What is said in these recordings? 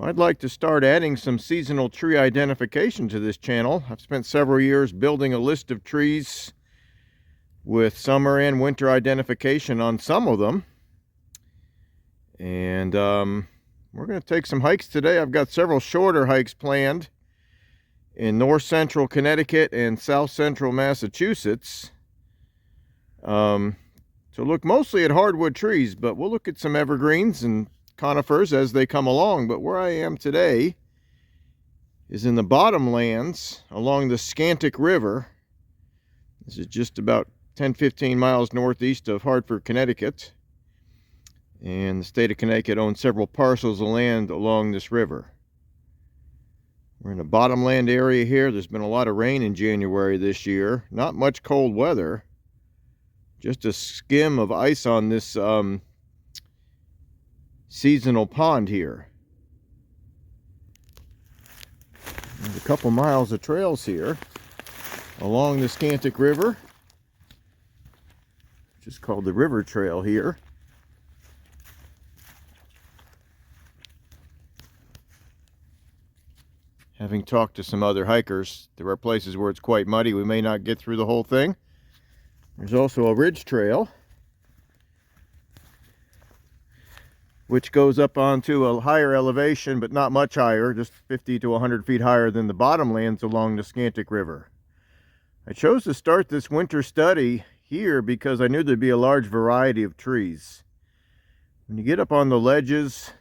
I'd like to start adding some seasonal tree identification to this channel. I've spent several years building a list of trees with summer and winter identification on some of them. And we're going to take some hikes today. I've got several shorter hikes planned in north central Connecticut and south central Massachusetts. To look mostly at hardwood trees, but we'll look at some evergreens and conifers as they come along. But where I am today is in the Bottomlands along the Scantic River. This is just about 10-15 miles northeast of Hartford, Connecticut. And the state of Connecticut owns several parcels of land along this river. We're in a bottomland area here. There's been a lot of rain in January this year. Not much cold weather. Just a skim of ice on this seasonal pond here. There's a couple miles of trails here along the Scantic River, which is called the River Trail here. Having talked to some other hikers, there are places where it's quite muddy. We may not get through the whole thing. There's also a ridge trail, which goes up onto a higher elevation, but not much higher, just 50 to 100 feet higher than the bottomlands along the Scantic River. I chose to start this winter study here because I knew there'd be a large variety of trees. When you get up on the ledges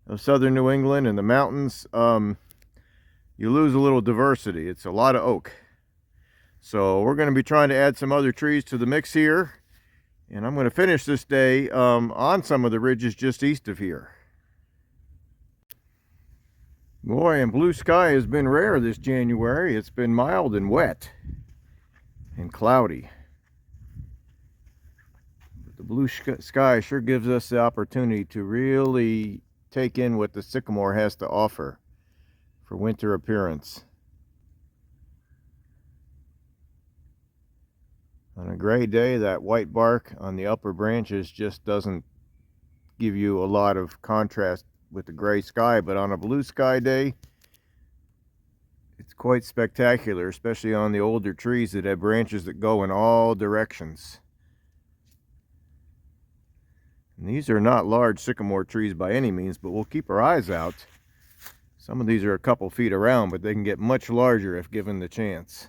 of southern New England and the mountains, you lose a little diversity. It's a lot of oak. So we're going to be trying to add some other trees to the mix here. And I'm going to finish this day on some of the ridges just east of here. Boy, and blue sky has been rare this January. It's been mild and wet and cloudy. But the blue sky sure gives us the opportunity to really take in what the sycamore has to offer for winter appearance. On a gray day, that white bark on the upper branches just doesn't give you a lot of contrast with the gray sky, but on a blue sky day, it's quite spectacular, especially on the older trees that have branches that go in all directions. And these are not large sycamore trees by any means, but we'll keep our eyes out. Some of these are a couple feet around, but they can get much larger if given the chance.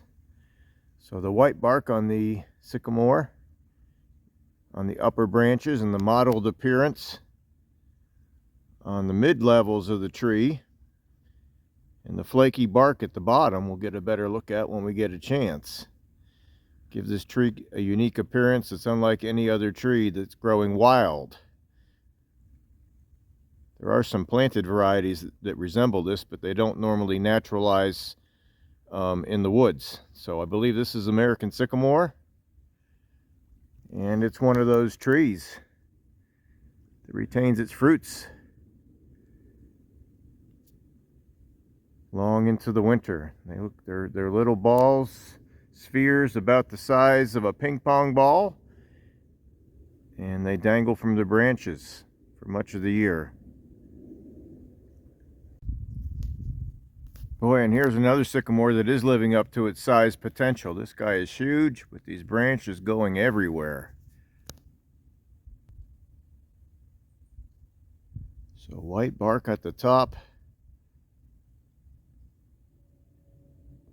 So the white bark on the sycamore, on the upper branches, and the mottled appearance on the mid levels of the tree, and the flaky bark at the bottom we'll get a better look at when we get a chance. Gives this tree a unique appearance that's unlike any other tree that's growing wild. There are some planted varieties that resemble this, but they don't normally naturalize in the woods. So I believe this is American sycamore, and it's one of those trees that retains its fruits long into the winter. They're little balls, spheres about the size of a ping pong ball, and they dangle from the branches for much of the year. Boy, and here's another sycamore that is living up to its size potential. This guy is huge, with these branches going everywhere. So white bark at the top,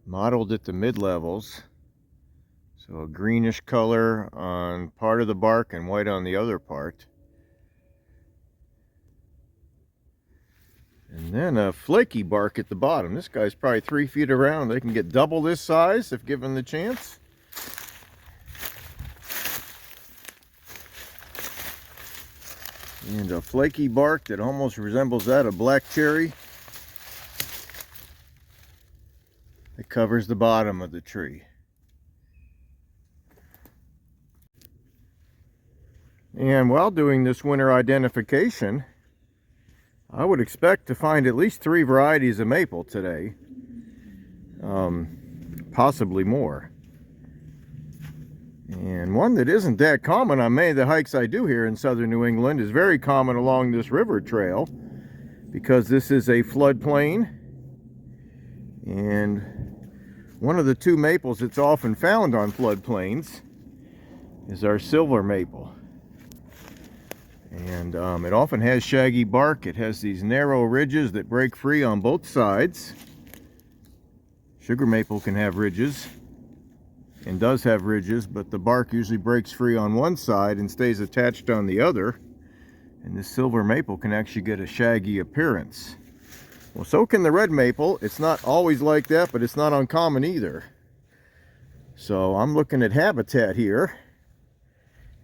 mottled at the mid-levels. So a greenish color on part of the bark and white on the other part. And then a flaky bark at the bottom. This guy's probably 3 feet around. They can get double this size if given the chance. And a flaky bark that almost resembles that of black cherry. It covers the bottom of the tree. And while doing this winter identification, I would expect to find at least 3 varieties of maple today, possibly more. And one that isn't that common on many of the hikes I do here in southern New England is very common along this river trail. because this is a floodplain, and one of the two maples that's often found on floodplains is our silver maple. And it often has shaggy bark. It has these narrow ridges that break free on both sides. Sugar maple can have ridges, and does have ridges, but the bark usually breaks free on one side and stays attached on the other. And this silver maple can actually get a shaggy appearance. Well, so can the red maple. It's not always like that, but it's not uncommon either. So I'm looking at habitat here.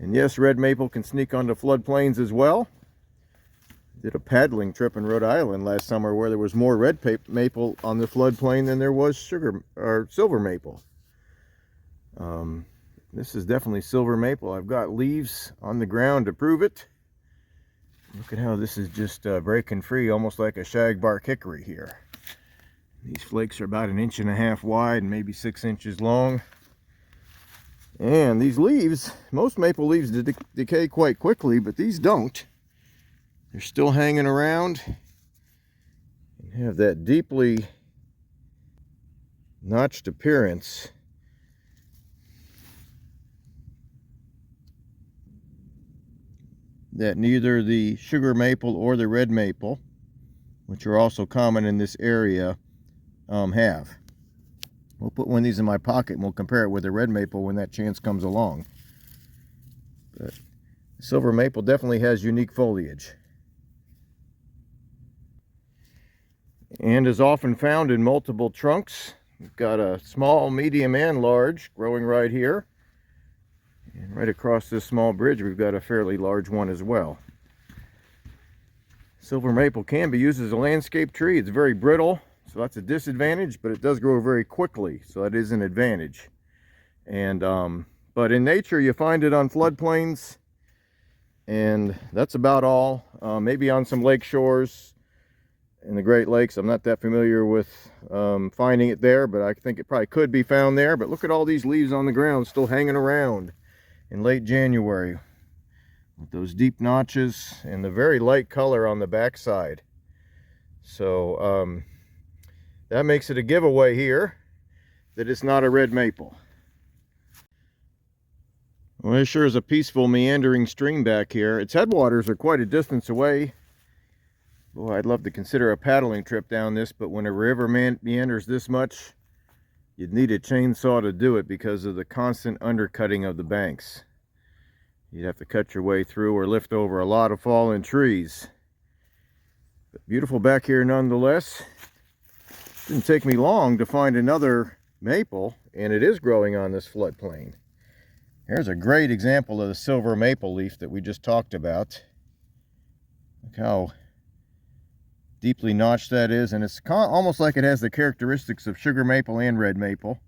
And yes, red maple can sneak onto floodplains as well. Did a paddling trip in Rhode Island last summer where there was more red maple on the floodplain than there was sugar or silver maple. This is definitely silver maple. I've got leaves on the ground to prove it. Look at how this is just breaking free, almost like a shagbark hickory here. These flakes are about 1.5 inches wide and maybe 6 inches long. And these leaves, most maple leaves decay quite quickly, but these don't. They're still hanging around and have that deeply notched appearance. That neither the sugar maple or the red maple, which are also common in this area, have. We'll put one of these in my pocket and we'll compare it with the red maple when that chance comes along. But the silver maple definitely has unique foliage. And is often found in multiple trunks. We've got a small, medium, and large growing right here. And right across this small bridge, we've got a fairly large one as well. Silver maple can be used as a landscape tree. It's very brittle, so that's a disadvantage, but it does grow very quickly, so that is an advantage. And but in nature, you find it on floodplains, and that's about all. Maybe on some lake shores in the Great Lakes. I'm not that familiar with finding it there, but I think it probably could be found there. But look at all these leaves on the ground still hanging around in late January with those deep notches and the very light color on the back side. So that makes it a giveaway here that it's not a red maple. Well, there sure is a peaceful meandering stream back here. Its headwaters are quite a distance away. Boy, I'd love to consider a paddling trip down this, but when a river meanders this much, you'd need a chainsaw to do it because of the constant undercutting of the banks. You'd have to cut your way through or lift over a lot of fallen trees. But beautiful back here nonetheless. Didn't take me long to find another maple, and it is growing on this floodplain. Here's a great example of the silver maple leaf that we just talked about. Look how deeply notched that is, and it's almost like it has the characteristics of sugar maple and red maple.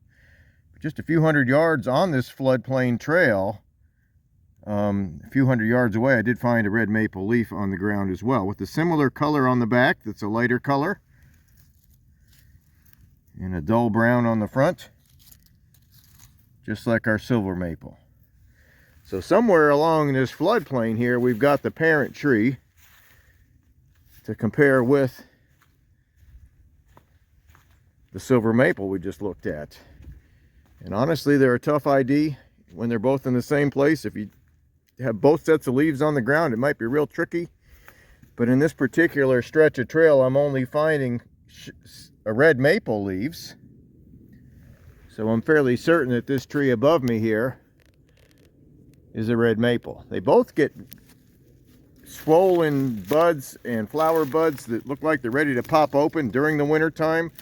But just a few hundred yards on this floodplain trail, a few hundred yards away, I did find a red maple leaf on the ground as well, with a similar color on the back that's a lighter color, and a dull brown on the front, just like our silver maple. So somewhere along this floodplain here, we've got the parent tree to compare with the silver maple we just looked at. And honestly, they're a tough ID when they're both in the same place. If you have both sets of leaves on the ground, it might be real tricky. But in this particular stretch of trail, I'm only finding a red maple leaves. So I'm fairly certain that this tree above me here is a red maple. They both get swollen buds and flower buds that look like they're ready to pop open during the winter time.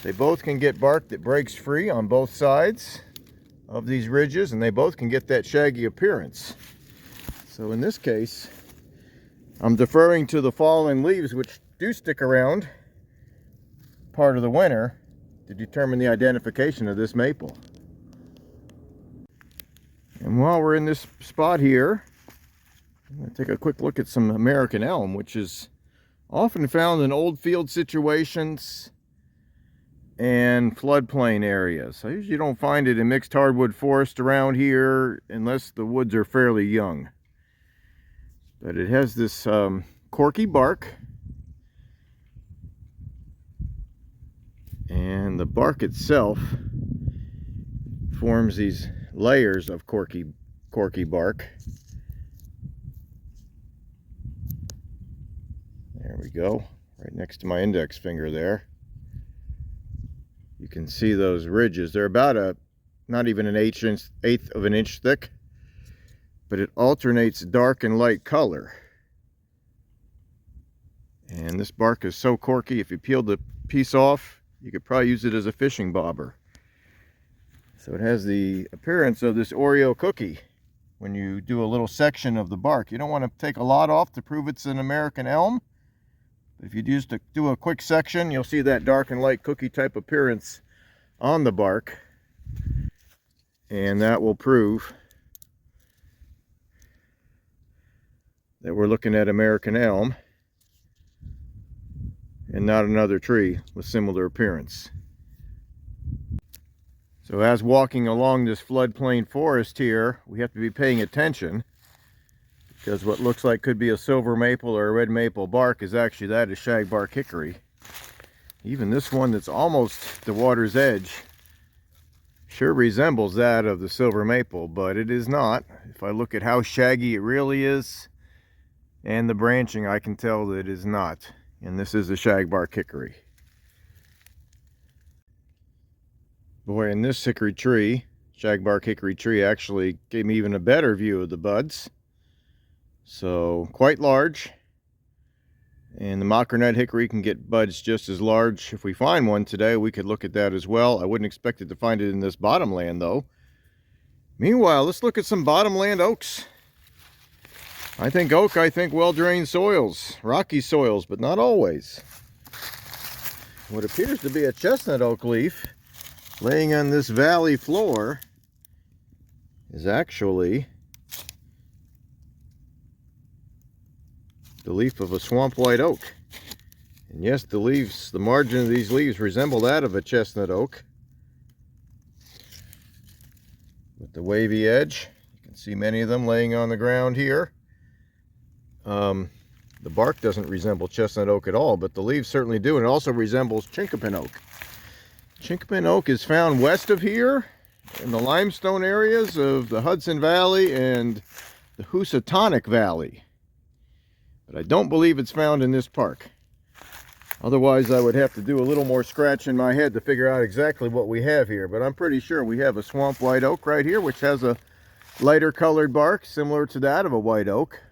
They both can get bark that breaks free on both sides of these ridges, and they both can get that shaggy appearance. So in this case, I'm deferring to the fallen leaves, which do stick around part of the winter, to determine the identification of this maple. And while we're in this spot here, I'm going to take a quick look at some American elm, which is often found in old field situations and floodplain areas. I usually don't find it in mixed hardwood forest around here unless the woods are fairly young. But it has this corky bark, And the bark itself forms these layers of corky bark. There we go, right next to my index finger there. You can see those ridges. They're about not even an eighth of an inch thick, but it alternates dark and light color. And this bark is so corky, if you peeled the piece off, you could probably use it as a fishing bobber. So it has the appearance of this Oreo cookie when you do a little section of the bark. You don't want to take a lot off to prove it's an American elm. But if you just do a quick section, you'll see that dark and light cookie type appearance on the bark. And that will prove that we're looking at American elm and not another tree with similar appearance. So as walking along this floodplain forest here, we have to be paying attention, because what looks like could be a silver maple or a red maple bark is actually that is shagbark hickory. Even this one that's almost the water's edge sure resembles that of the silver maple, but it is not. If I look at how shaggy it really is and the branching, I can tell that it is not. And this is a shagbark hickory. Boy, in this hickory tree, shagbark hickory tree, actually gave me even a better view of the buds. So quite large. And the mockernut hickory can get buds just as large. If we find one today, we could look at that as well. I wouldn't expect it to find it in this bottomland though. Meanwhile, let's look at some bottomland oaks. I think well-drained soils, rocky soils, but not always. What appears to be a chestnut oak leaf laying on this valley floor is actually the leaf of a swamp white oak. And yes, the margin of these leaves resemble that of a chestnut oak, with the wavy edge. You can see many of them laying on the ground here. The bark doesn't resemble chestnut oak at all, but the leaves certainly do, and it also resembles chinkapin oak. Chinkapin oak is found west of here in the limestone areas of the Hudson Valley and the Housatonic Valley. But I don't believe it's found in this park. Otherwise, I would have to do a little more scratch in my head to figure out exactly what we have here. But I'm pretty sure we have a swamp white oak right here, which has a lighter colored bark similar to that of a white oak.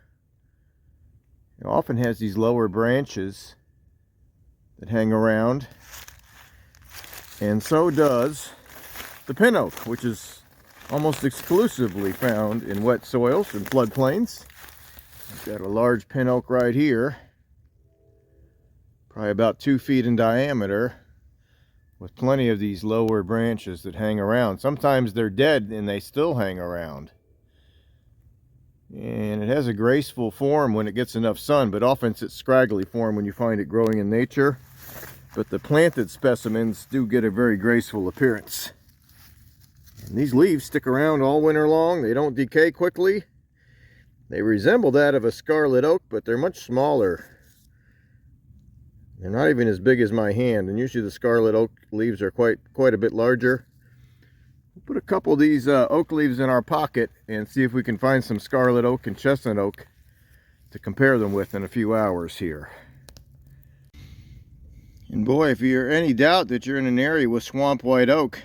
It often has these lower branches that hang around. And so does the pin oak, which is almost exclusively found in wet soils and floodplains. I've got a large pin oak right here, probably about 2 feet in diameter, with plenty of these lower branches that hang around. Sometimes they're dead and they still hang around. And it has a graceful form when it gets enough sun, but often it's its scraggly form when you find it growing in nature. But the planted specimens do get a very graceful appearance. And these leaves stick around all winter long. They don't decay quickly. They resemble that of a scarlet oak, but they're much smaller. They're not even as big as my hand, and usually the scarlet oak leaves are quite a bit larger. We'll put a couple of these oak leaves in our pocket and see if we can find some scarlet oak and chestnut oak to compare them with in a few hours here. And boy, if you're any doubt that you're in an area with swamp white oak,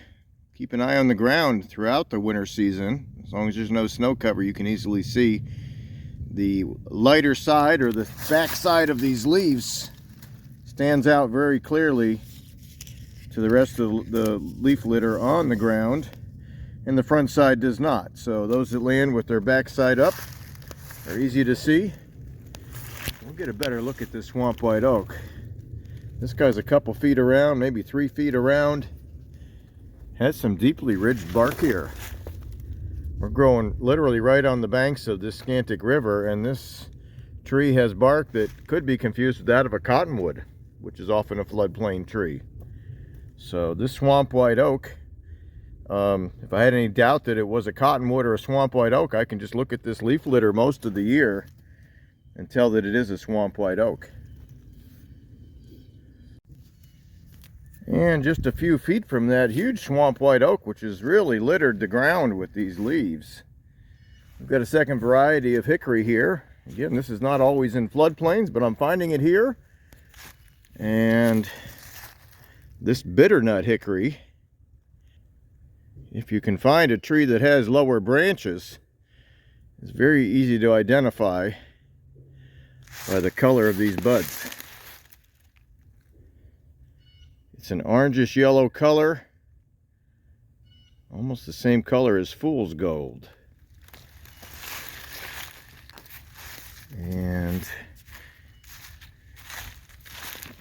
keep an eye on the ground throughout the winter season. As long as there's no snow cover, you can easily see the lighter side, or the back side of these leaves, stands out very clearly to the rest of the leaf litter on the ground, and the front side does not. So those that land with their back side up are easy to see. We'll get a better look at this swamp white oak. This guy's a couple feet around, maybe 3 feet around. Has some deeply ridged bark here. We're growing literally right on the banks of this Scantic River, and this tree has bark that could be confused with that of a cottonwood, which is often a floodplain tree. So this swamp white oak, if I had any doubt that it was a cottonwood or a swamp white oak, I can just look at this leaf litter most of the year and tell that it is a swamp white oak. And just a few feet from that huge swamp white oak, which has really littered the ground with these leaves. We've got a second variety of hickory here. Again, this is not always in floodplains, but I'm finding it here. And this bitternut hickory, if you can find a tree that has lower branches, it's very easy to identify by the color of these buds. It's an orangish yellow color, almost the same color as fool's gold. And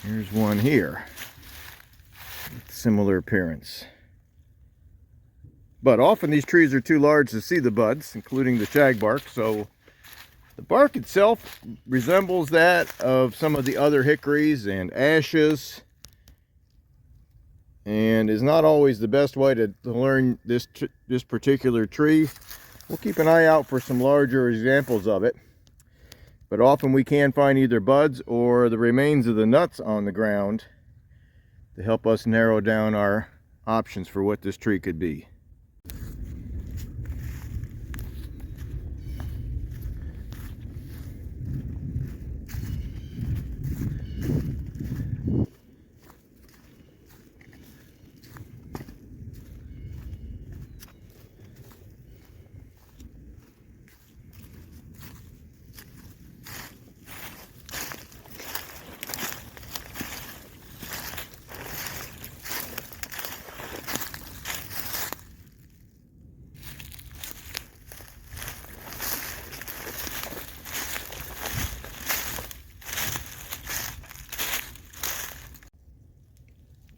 here's one here, similar appearance. But often these trees are too large to see the buds, including the shagbark, so the bark itself resembles that of some of the other hickories and ashes, and is not always the best way to learn this particular tree. We'll keep an eye out for some larger examples of it, but often we can find either buds or the remains of the nuts on the ground to help us narrow down our options for what this tree could be.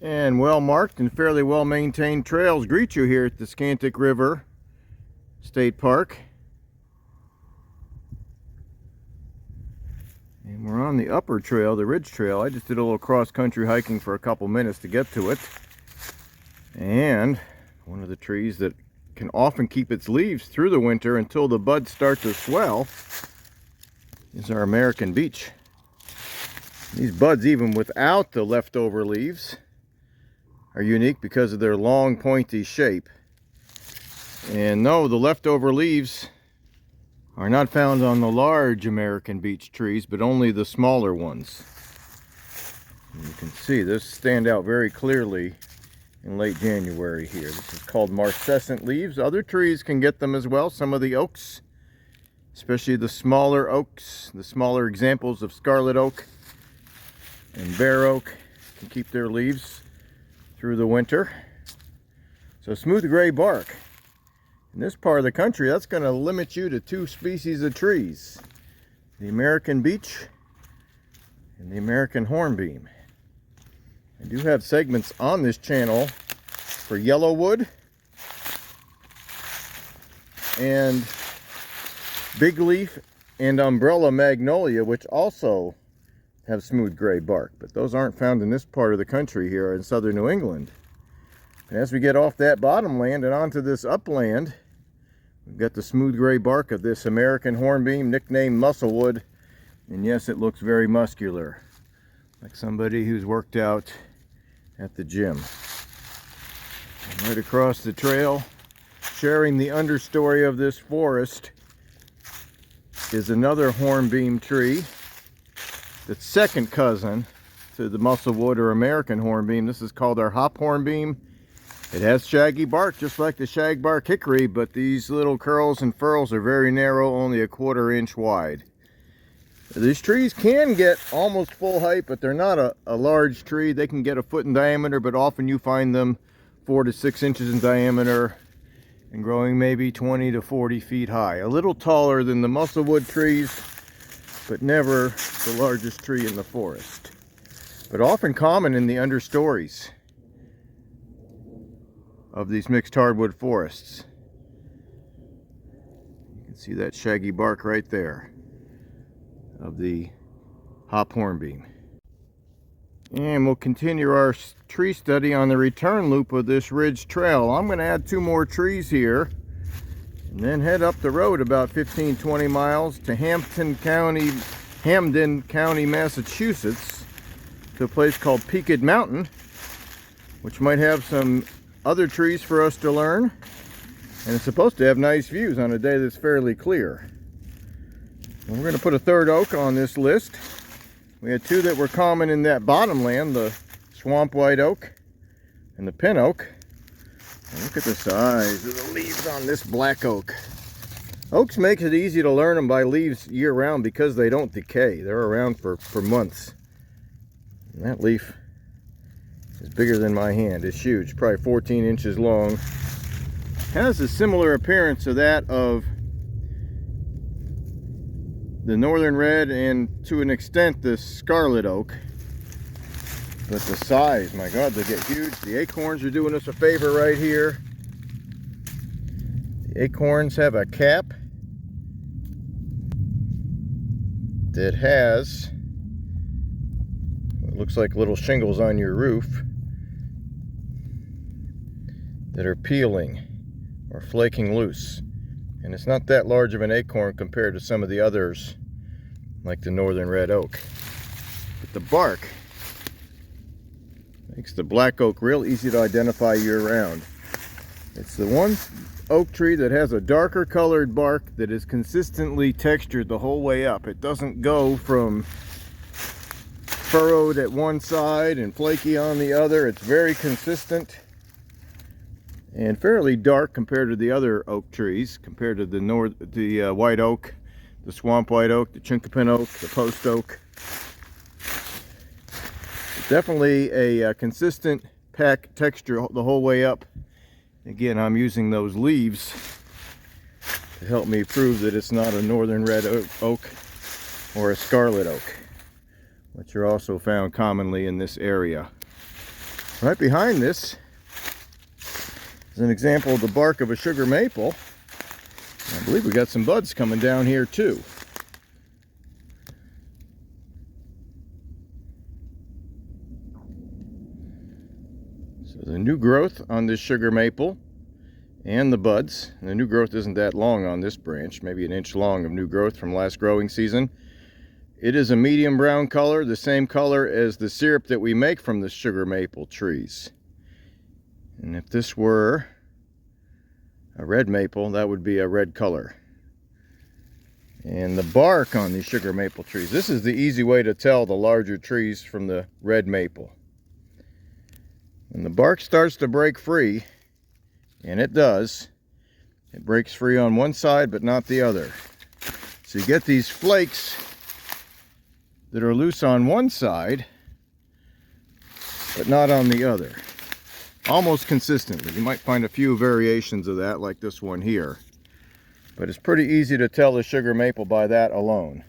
And well-marked and fairly well-maintained trails greet you here at the Scantic River State Park. And we're on the upper trail, the Ridge Trail. I just did a little cross-country hiking for a couple minutes to get to it. And one of the trees that can often keep its leaves through the winter until the buds start to swell is our American beech. These buds, even without the leftover leaves, are unique because of their long pointy shape. And no, the leftover leaves are not found on the large American beech trees, but only the smaller ones. And you can see this stand out very clearly in late January here. This is called marcescent leaves. Other trees can get them as well. Some of the oaks, especially the smaller oaks, the smaller examples of scarlet oak and bare oak, can keep their leaves through the winter. So smooth gray bark. In this part of the country, that's going to limit you to two species of trees: the American beech and the American hornbeam. I do have segments on this channel for yellowwood and big leaf and umbrella magnolia, which also have smooth gray bark, but those aren't found in this part of the country here in southern New England. And as we get off that bottomland and onto this upland, we've got the smooth gray bark of this American hornbeam, nicknamed musclewood. And yes, it looks very muscular, like somebody who's worked out at the gym. And right across the trail, sharing the understory of this forest, is another hornbeam tree. The second cousin to the musclewood or American hornbeam. This is called our hop hornbeam. It has shaggy bark just like the shagbark hickory, but these little curls and furls are very narrow, only a 1/4 inch wide. These trees can get almost full height, but they're not a large tree. They can get 1 foot in diameter, but often you find them 4 to 6 inches in diameter and growing maybe 20 to 40 feet high. A little taller than the musclewood trees, but never the largest tree in the forest. But often common in the understories of these mixed hardwood forests. You can see that shaggy bark right there of the hop hornbeam. And we'll continue our tree study on the return loop of this ridge trail. I'm going to add 2 more trees here and then head up the road about 15-20 miles to Hamden County, Massachusetts, to a place called Peaked Mountain, which might have some other trees for us to learn. And it's supposed to have nice views on a day that's fairly clear. And we're going to put a third oak on this list. We had two that were common in that bottomland, the swamp white oak and the pin oak. And look at the size of the leaves on this black oak. Oaks makes it easy to learn them by leaves year round because they don't decay. They're around for months. And that leaf is bigger than my hand. It's huge, probably 14 inches long. Has a similar appearance to that of the northern red and to an extent the scarlet oak. But the size, my God, they get huge. The acorns are doing us a favor right here. The acorns have a cap that has what looks like little shingles on your roof that are peeling or flaking loose. And it's not that large of an acorn compared to some of the others, like the northern red oak. But the bark makes the black oak real easy to identify year-round. It's the one oak tree that has a darker colored bark that is consistently textured the whole way up. It doesn't go from furrowed at one side and flaky on the other. It's very consistent and fairly dark compared to the other oak trees, compared to the white oak, the swamp white oak, the chinkapin oak, the post oak. Definitely a consistent pack texture the whole way up. Again, I'm using those leaves to help me prove that it's not a northern red oak or a scarlet oak, which are also found commonly in this area. Right behind this is an example of the bark of a sugar maple. I believe we got some buds coming down here too. So the new growth on this sugar maple and the buds, and the new growth isn't that long on this branch, maybe an inch long of new growth from last growing season. It is a medium brown color, the same color as the syrup that we make from the sugar maple trees. And if this were a red maple, that would be a red color. And the bark on these sugar maple trees, this is the easy way to tell the larger trees from the red maple. When the bark starts to break free, and it does, it breaks free on one side but not the other. So you get these flakes that are loose on one side but not on the other. Almost consistently. You might find a few variations of that, like this one here. But it's pretty easy to tell the sugar maple by that alone.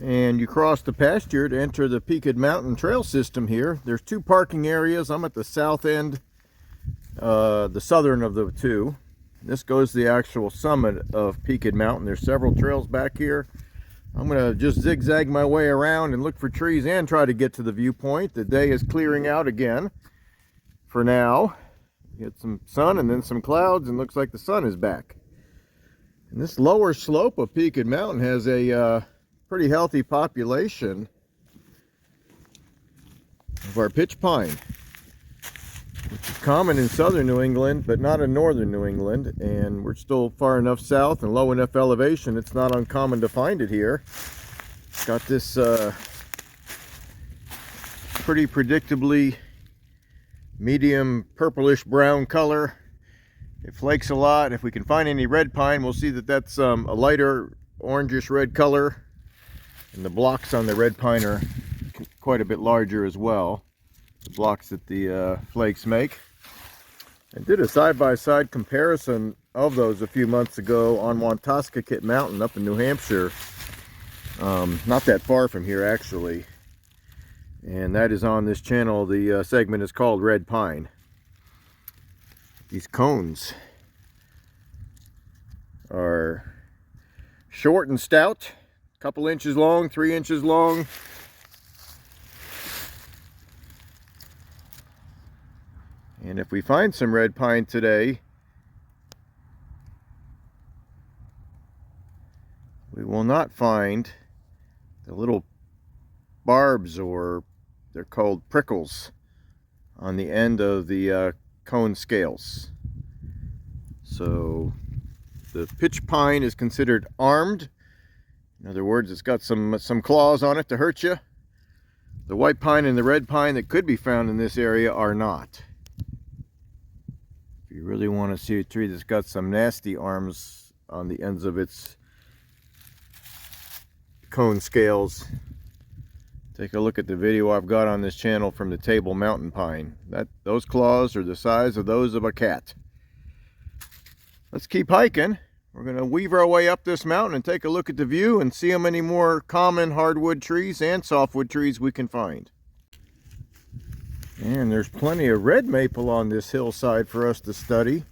And you cross the pasture to enter the Peaked Mountain Trail system here. There's two parking areas. I'm at the south end, the southern of the two. This goes to the actual summit of Peaked Mountain. There's several trails back here. I'm going to just zigzag my way around and look for trees and try to get to the viewpoint. The day is clearing out again for now. Get some sun and then some clouds, and looks like the sun is back. And this lower slope of Peaked Mountain has a pretty healthy population of our pitch pine, which is common in southern New England but not in northern New England, and we're still far enough south and low enough elevation it's not uncommon to find it here. It's got this pretty predictably medium purplish brown color. It flakes a lot. If we can find any red pine, we'll see that that's a lighter orangish red color. And the blocks on the red pine are quite a bit larger as well, the blocks that the flakes make. I did a side-by-side comparison of those a few months ago on Wantoskakit Mountain up in New Hampshire. not that far from here actually, and that is on this channel. The segment is called Red Pine. These cones are short and stout, a couple inches long, 3 inches long. And if we find some red pine today, we will not find the little barbs, or they're called prickles, on the end of the cone scales. So the pitch pine is considered armed. In other words, it's got some claws on it to hurt you. The white pine and the red pine that could be found in this area are not. If you really want to see a tree that's got some nasty arms on the ends of its cone scales, take a look at the video I've got on this channel from the Table Mountain pine. Those claws are the size of those of a cat. Let's keep hiking. We're going to weave our way up this mountain and take a look at the view and see how many more common hardwood trees and softwood trees we can find. And there's plenty of red maple on this hillside for us to study.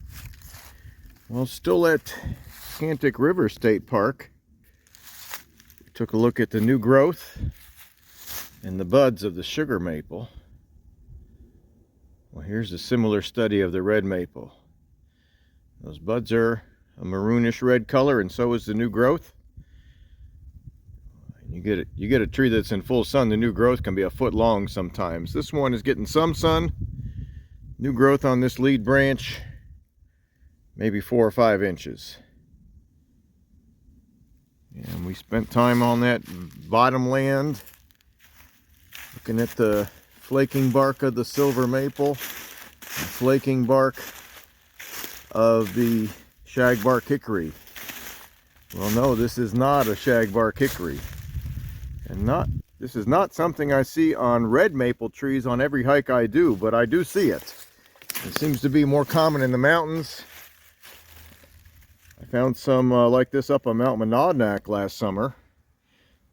Well, still at Scantic River State Park, we took a look at the new growth and the buds of the sugar maple. Well, here's a similar study of the red maple. Those buds are a maroonish red color, and so is the new growth. You get a tree that's in full sun, the new growth can be a foot long sometimes. This one is getting some sun. New growth on this lead branch, maybe 4 or 5 inches. And we spent time on that bottomland, looking at the flaking bark of the silver maple, the flaking bark of the shagbark hickory. Well, no, this is not a shagbark hickory. And this is not something I see on red maple trees on every hike I do, but I do see it. It seems to be more common in the mountains. I found some like this up on Mount Monadnock last summer.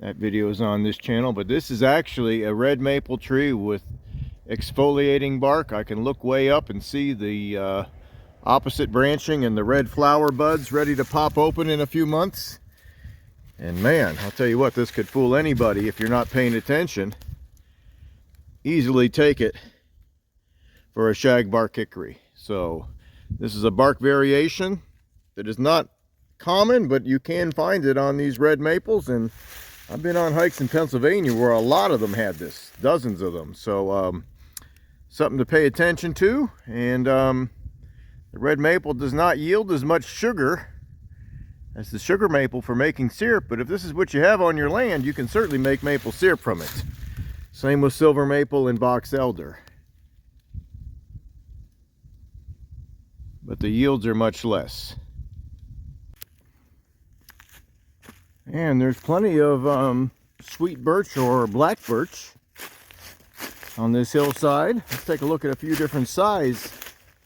That video is on this channel, but this is actually a red maple tree with exfoliating bark. I can look way up and see the opposite branching and the red flower buds ready to pop open in a few months. And man, I'll tell you what, this could fool anybody if you're not paying attention. Easily take it for a shagbark hickory. So this is a bark variation that is not common, but you can find it on these red maples. And I've been on hikes in Pennsylvania where a lot of them had this, dozens of them. So something to pay attention to. And the red maple does not yield as much sugar as the sugar maple for making syrup, but if this is what you have on your land, you can certainly make maple syrup from it. Same with silver maple and box elder. But the yields are much less. And there's plenty of sweet birch or black birch on this hillside. Let's take a look at a few different size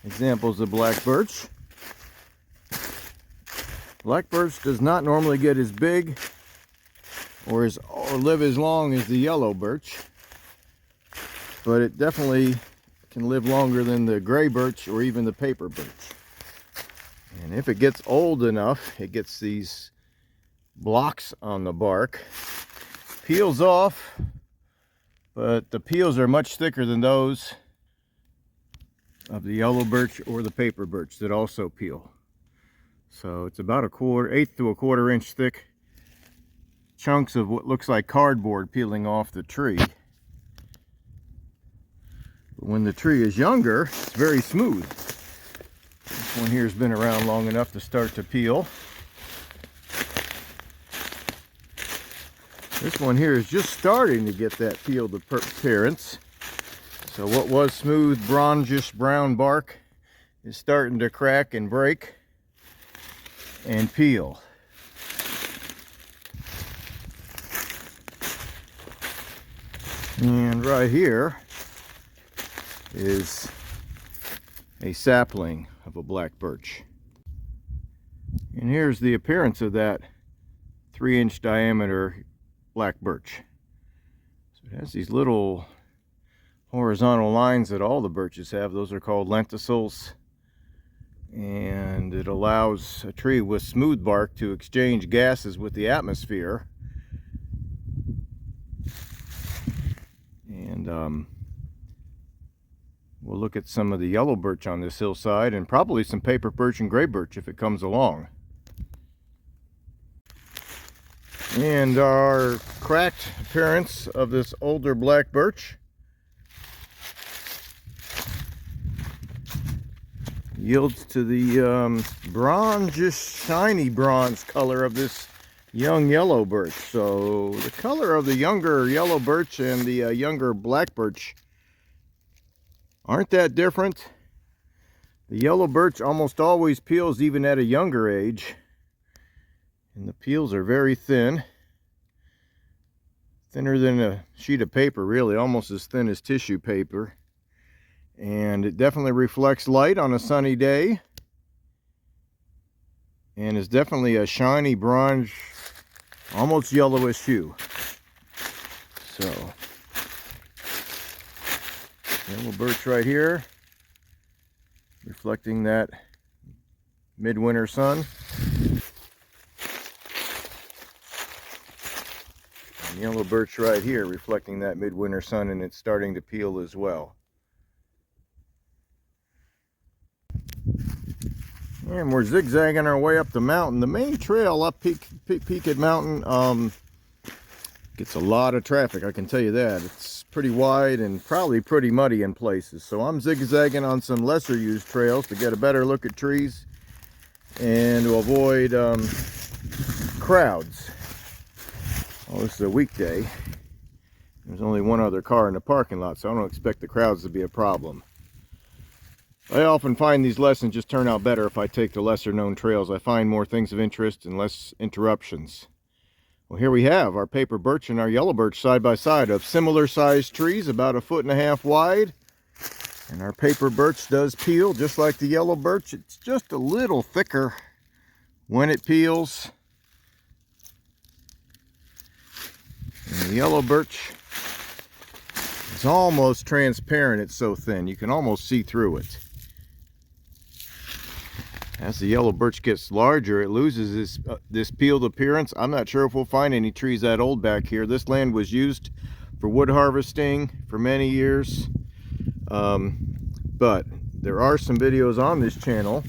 examples of black birch. Black birch does not normally get as big or live as long as the yellow birch, but it definitely can live longer than the gray birch or even the paper birch. And if it gets old enough, it gets these blocks on the bark, peels off, but the peels are much thicker than those of the yellow birch or the paper birch that also peel. So it's about 1/8 to 1/4 inch thick chunks of what looks like cardboard peeling off the tree. But when the tree is younger, it's very smooth. This one here has been around long enough to start to peel. This one here is just starting to get that peeled appearance. So what was smooth, bronzish brown bark is starting to crack and break and peel. And right here is a sapling of a black birch. And here's the appearance of that 3-inch diameter black birch. So it has these little horizontal lines that all the birches have. Those are called lenticels. And it allows a tree with smooth bark to exchange gases with the atmosphere. And we'll look at some of the yellow birch on this hillside, and probably some paper birch and gray birch if it comes along. And our cracked appearance of this older black birch yields to the bronzish, shiny bronze color of this young yellow birch. So the color of the younger yellow birch and the younger black birch aren't that different. The yellow birch almost always peels even at a younger age, and the peels are very thin, thinner than a sheet of paper, really, almost as thin as tissue paper. And it definitely reflects light on a sunny day, and is definitely a shiny bronze, almost yellowish hue. So yellow birch right here, reflecting that midwinter sun. And yellow birch right here, reflecting that midwinter sun, and it's starting to peel as well. And we're zigzagging our way up the mountain. The main trail up Peaked Mountain gets a lot of traffic, I can tell you that. It's pretty wide and probably pretty muddy in places. So I'm zigzagging on some lesser used trails to get a better look at trees and to avoid crowds. Well, this is a weekday. There's only one other car in the parking lot, so I don't expect the crowds to be a problem. I often find these lessons just turn out better if I take the lesser known trails. I find more things of interest and less interruptions. Well, here we have our paper birch and our yellow birch side by side, of similar sized trees, about 1.5 feet wide. And our paper birch does peel just like the yellow birch. It's just a little thicker when it peels. And the yellow birch is almost transparent. It's so thin you can almost see through it. As the yellow birch gets larger, it loses this peeled appearance. I'm not sure if we'll find any trees that old back here. This land was used for wood harvesting for many years. But there are some videos on this channel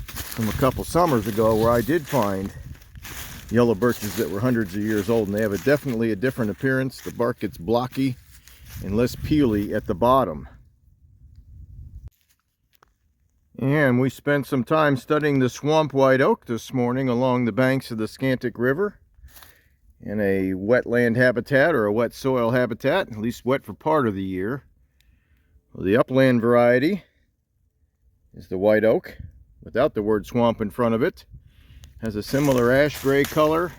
from a couple summers ago where I did find yellow birches that were hundreds of years old, and they have definitely a different appearance. The bark gets blocky and less peely at the bottom. And we spent some time studying the swamp white oak this morning along the banks of the Scantic River in a wetland habitat, or a wet soil habitat, at least wet for part of the year. Well, the upland variety is the white oak without the word swamp in front of it. Has a similar ash gray color.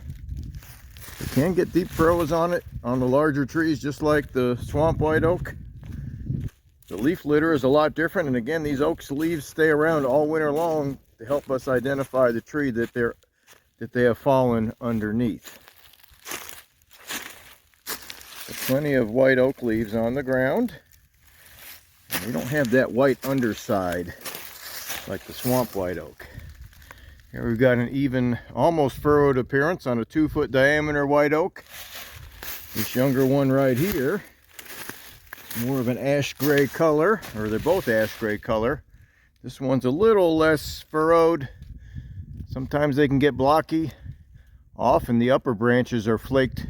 You can get deep furrows on it on the larger trees, just like the swamp white oak. The leaf litter is a lot different, and again, these oaks leaves stay around all winter long to help us identify the tree that they have fallen underneath. So plenty of white oak leaves on the ground. And they don't have that white underside like the swamp white oak. Here we've got an even, almost furrowed appearance on a 2-foot diameter white oak. This younger one right here, more of an ash gray color, or they're both ash gray color. This one's a little less furrowed. Sometimes they can get blocky. Often the upper branches are flaked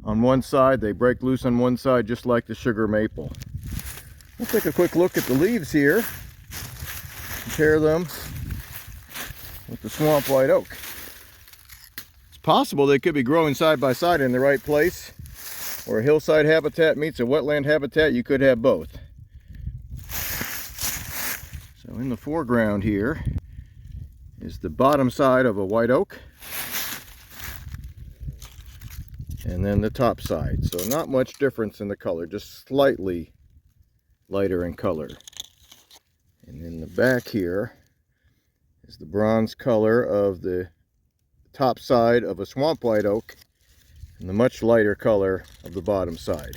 on one side. They break loose on one side, just like the sugar maple. We'll take a quick look at the leaves here. Compare them with the swamp white oak. It's possible they could be growing side by side in the right place. Where a hillside habitat meets a wetland habitat, you could have both. So in the foreground here is the bottom side of a white oak, and then the top side. So not much difference in the color, just slightly lighter in color. And in the back here is the bronze color of the top side of a swamp white oak, and the much lighter color of the bottom side,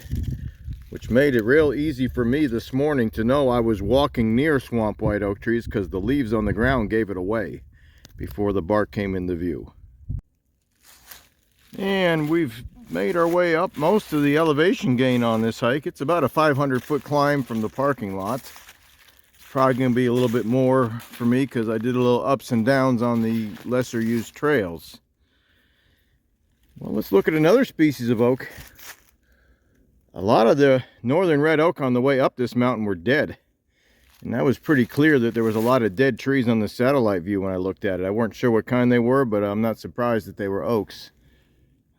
which made it real easy for me this morning to know I was walking near swamp white oak trees, because the leaves on the ground gave it away before the bark came into view. And we've made our way up most of the elevation gain on this hike. It's about a 500-foot climb from the parking lot. It's probably going to be a little bit more for me because I did a little ups and downs on the lesser used trails. Well, let's look at another species of oak. A lot of the northern red oak on the way up this mountain were dead. And that was pretty clear that there was a lot of dead trees on the satellite view when I looked at it. I weren't sure what kind they were, but I'm not surprised that they were oaks.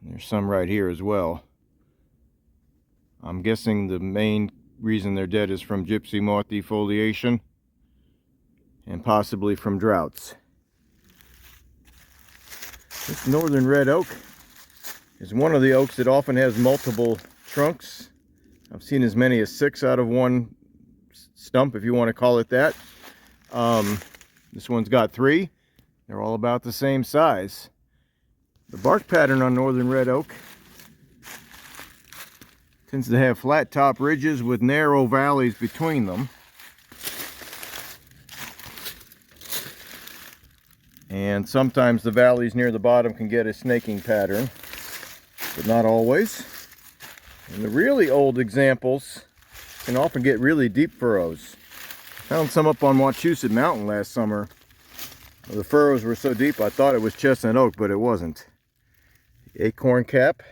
And there's some right here as well. I'm guessing the main reason they're dead is from gypsy moth defoliation and possibly from droughts. This northern red oak is one of the oaks that often has multiple trunks. I've seen as many as 6 out of one stump, if you want to call it that. This one's got 3. They're all about the same size. The bark pattern on northern red oak tends to have flat top ridges with narrow valleys between them. And sometimes the valleys near the bottom can get a snaking pattern, but not always. And the really old examples can often get really deep furrows. I found some up on Wachusett Mountain last summer. The furrows were so deep I thought it was chestnut oak, but it wasn't. The acorn cap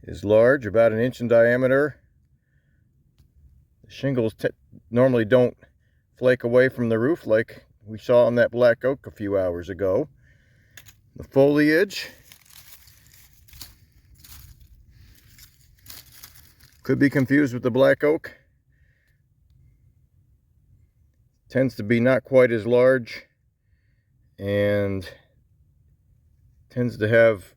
is large, about 1 inch in diameter. The shingles normally don't flake away from the roof like we saw on that black oak a few hours ago. The foliage could be confused with the black oak. Tends to be not quite as large and tends to have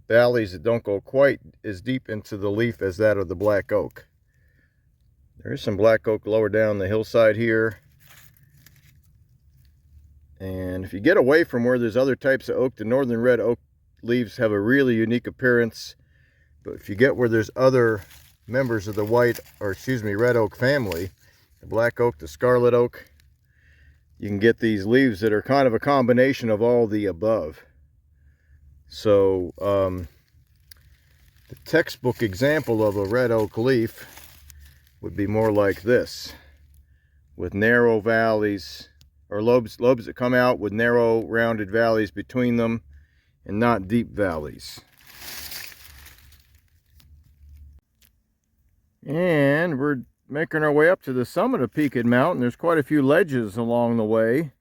valleys that don't go quite as deep into the leaf as that of the black oak. There is some black oak lower down the hillside here. And if you get away from where there's other types of oak, the northern red oak leaves have a really unique appearance. But if you get where there's other members of the red oak family, the black oak, the scarlet oak, you can get these leaves that are kind of a combination of all the above. So the textbook example of a red oak leaf would be more like this, with narrow valleys, or lobes that come out with narrow rounded valleys between them and not deep valleys. And we're making our way up to the summit of Peaked Mountain. There's quite a few ledges along the way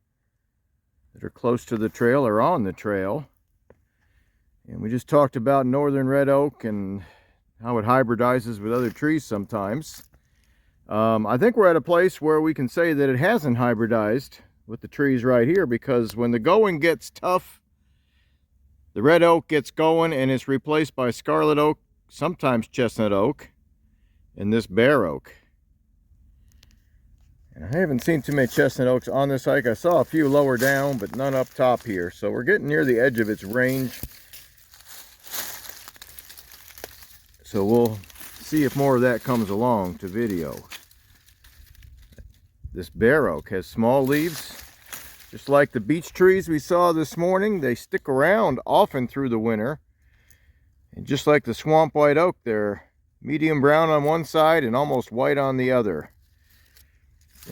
that are close to the trail or on the trail. And we just talked about northern red oak and how it hybridizes with other trees sometimes. I think we're at a place where we can say that it hasn't hybridized with the trees right here, because when the going gets tough, the red oak gets going and it's replaced by scarlet oak, sometimes chestnut oak, and this bare oak. And I haven't seen too many chestnut oaks on this hike. I saw a few lower down, but none up top here. So we're getting near the edge of its range. So we'll see if more of that comes along to video. This bare oak has small leaves, just like the beech trees we saw this morning. They stick around often through the winter. And just like the swamp white oak, they're medium brown on one side and almost white on the other.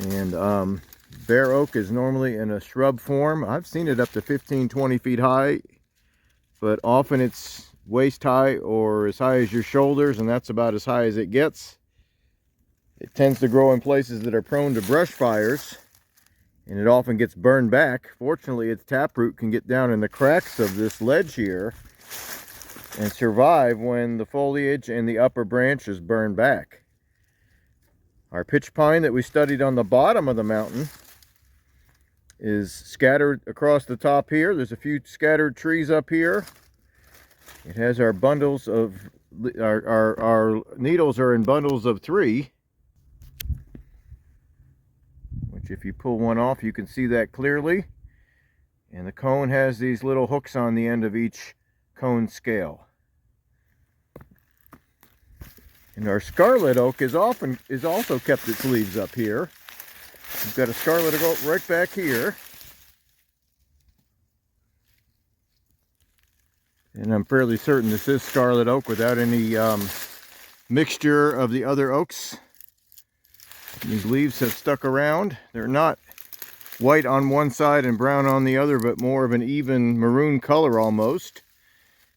And bare oak is normally in a shrub form. I've seen it up to 15-20 feet high, but often it's waist high or as high as your shoulders, and that's about as high as it gets. It tends to grow in places that are prone to brush fires, and it often gets burned back. Fortunately, its taproot can get down in the cracks of this ledge here and survive when the foliage and the upper branches burn back. Our pitch pine that we studied on the bottom of the mountain is scattered across the top here. There's a few scattered trees up here. It has our bundles of, our needles are in bundles of 3. Which if you pull one off, you can see that clearly. And the cone has these little hooks on the end of each cone scale. And our scarlet oak is also kept its leaves up here. We've got a scarlet oak right back here. And I'm fairly certain this is scarlet oak without any mixture of the other oaks. These leaves have stuck around. They're not white on one side and brown on the other, but more of an even maroon color almost.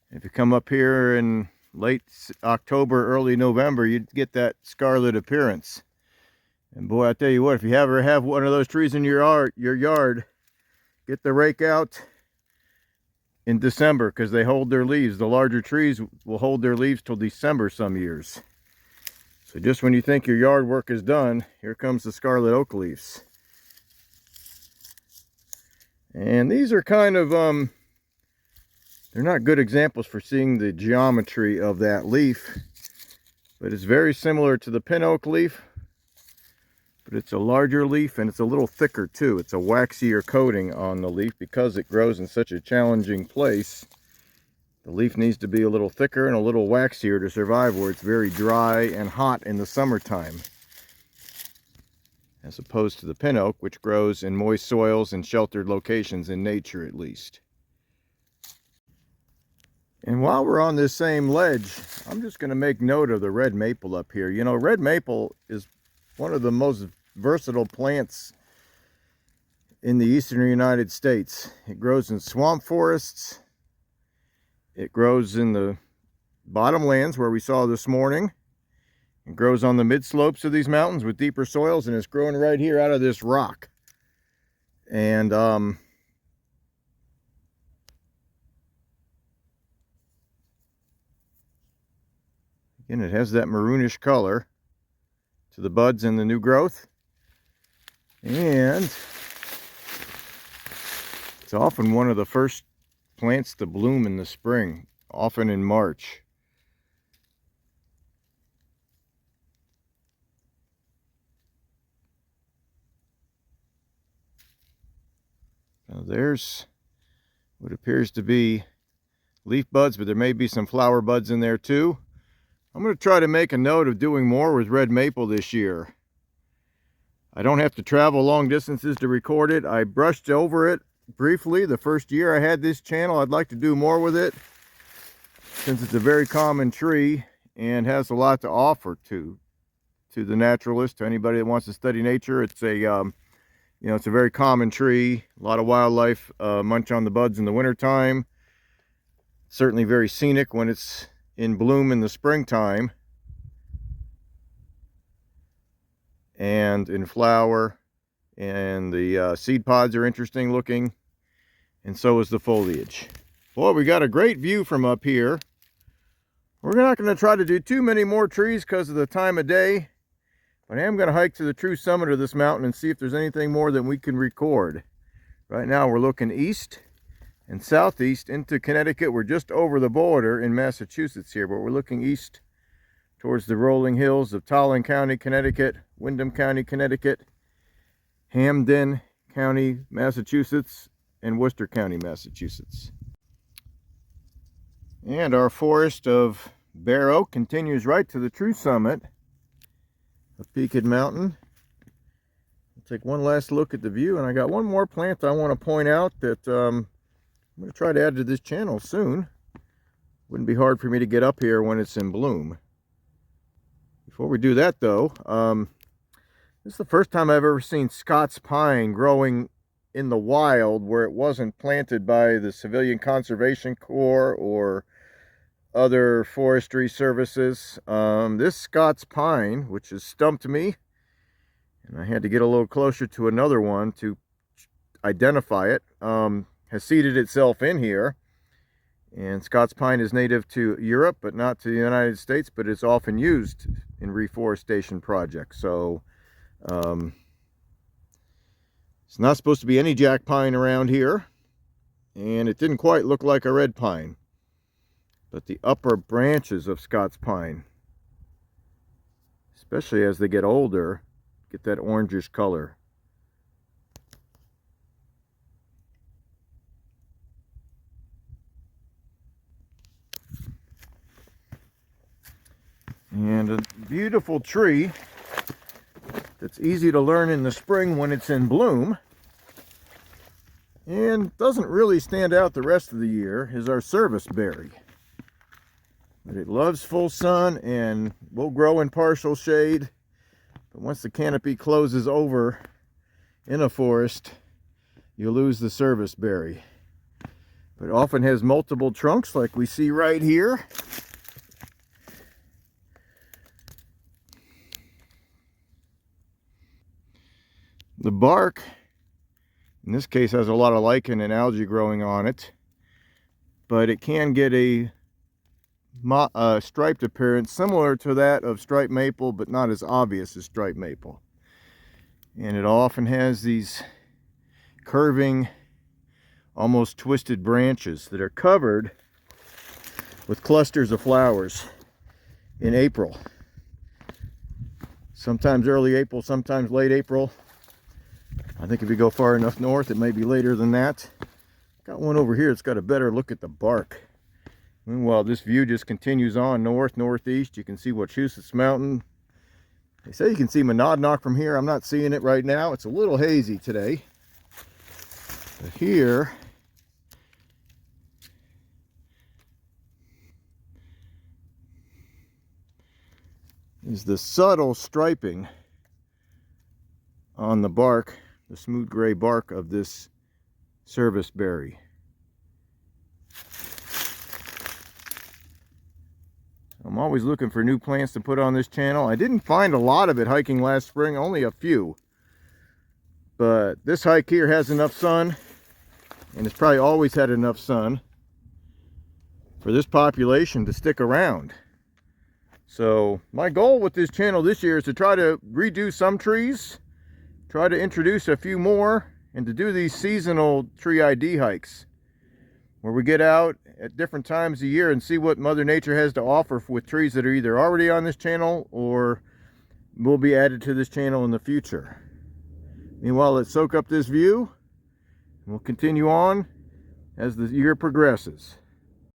If you come up here in late October, early November, you'd get that scarlet appearance. And boy, I tell you what, if you ever have one of those trees in your yard, get the rake out in December, because they hold their leaves. The larger trees will hold their leaves till December some years. So just when you think your yard work is done, here comes the scarlet oak leaves. And these are kind of, they're not good examples for seeing the geometry of that leaf, but it's very similar to the pin oak leaf, but it's a larger leaf and it's a little thicker too. It's a waxier coating on the leaf because it grows in such a challenging place. The leaf needs to be a little thicker and a little waxier to survive where it's very dry and hot in the summertime, as opposed to the pin oak, which grows in moist soils and sheltered locations in nature at least. And while we're on this same ledge, I'm just going to make note of the red maple up here. You know, red maple is one of the most versatile plants in the eastern United States. It grows in swamp forests. It grows in the bottomlands where we saw this morning. It grows on the mid slopes of these mountains with deeper soils, and it's growing right here out of this rock. And again, it has that maroonish color to the buds and the new growth. And it's often one of the first plants to bloom in the spring, often in March. Now there's what appears to be leaf buds, but there may be some flower buds in there too. I'm going to try to make a note of doing more with red maple this year. I don't have to travel long distances to record it. I brushed over it briefly the first year I had this channel. I'd like to do more with it since it's a very common tree and has a lot to offer to the naturalist, to anybody that wants to study nature. It's a you know, it's a very common tree. A lot of wildlife munch on the buds in the wintertime. Certainly very scenic when it's in bloom in the springtime and in flower. And the seed pods are interesting looking, and so is the foliage. Boy, we got a great view from up here. We're not going to try to do too many more trees because of the time of day, but I am going to hike to the true summit of this mountain and see if there's anything more that we can record. Right now we're looking east and southeast into Connecticut. We're just over the border in Massachusetts here, but we're looking east towards the rolling hills of Tolland County, Connecticut, Windham County, Connecticut, Hampden County, Massachusetts, and Worcester County, Massachusetts. And our forest of bare oak continues right to the true summit of Peaked Mountain. I'll take one last look at the view, and I got one more plant I want to point out that I'm going to try to add to this channel soon. Wouldn't be hard for me to get up here when it's in bloom. Before we do that though, this is the first time I've ever seen Scots pine growing in the wild where it wasn't planted by the Civilian Conservation Corps or other forestry services. This Scots pine, which has stumped me, and I had to get a little closer to another one to identify it, has seeded itself in here. And Scots pine is native to Europe, but not to the United States, but it's often used in reforestation projects. So it's not supposed to be any jack pine around here, and it didn't quite look like a red pine. But the upper branches of Scots pine, especially as they get older, get that orangish color. And a beautiful tree that's easy to learn in the spring when it's in bloom and doesn't really stand out the rest of the year is our serviceberry. But it loves full sun and will grow in partial shade. But once the canopy closes over in a forest, you lose the serviceberry. But it often has multiple trunks like we see right here. The bark, in this case, has a lot of lichen and algae growing on it, but it can get a striped appearance similar to that of striped maple, but not as obvious as striped maple. And it often has these curving, almost twisted branches that are covered with clusters of flowers in April. Sometimes early April, sometimes late April. I think if you go far enough north, it may be later than that. Got one over here that's got a better look at the bark. Meanwhile, this view just continues on north, northeast. You can see Wachusett Mountain. They say you can see Monadnock from here. I'm not seeing it right now. It's a little hazy today. But here is the subtle striping on the bark, the smooth gray bark of this serviceberry. I'm always looking for new plants to put on this channel. I didn't find a lot of it hiking last spring, only a few. But this hike here has enough sun, and it's probably always had enough sun for this population to stick around. So my goal with this channel this year is to try to redo some trees, try to introduce a few more, and to do these seasonal tree ID hikes where we get out at different times of year and see what Mother Nature has to offer with trees that are either already on this channel or will be added to this channel in the future. Meanwhile, let's soak up this view and we'll continue on as the year progresses.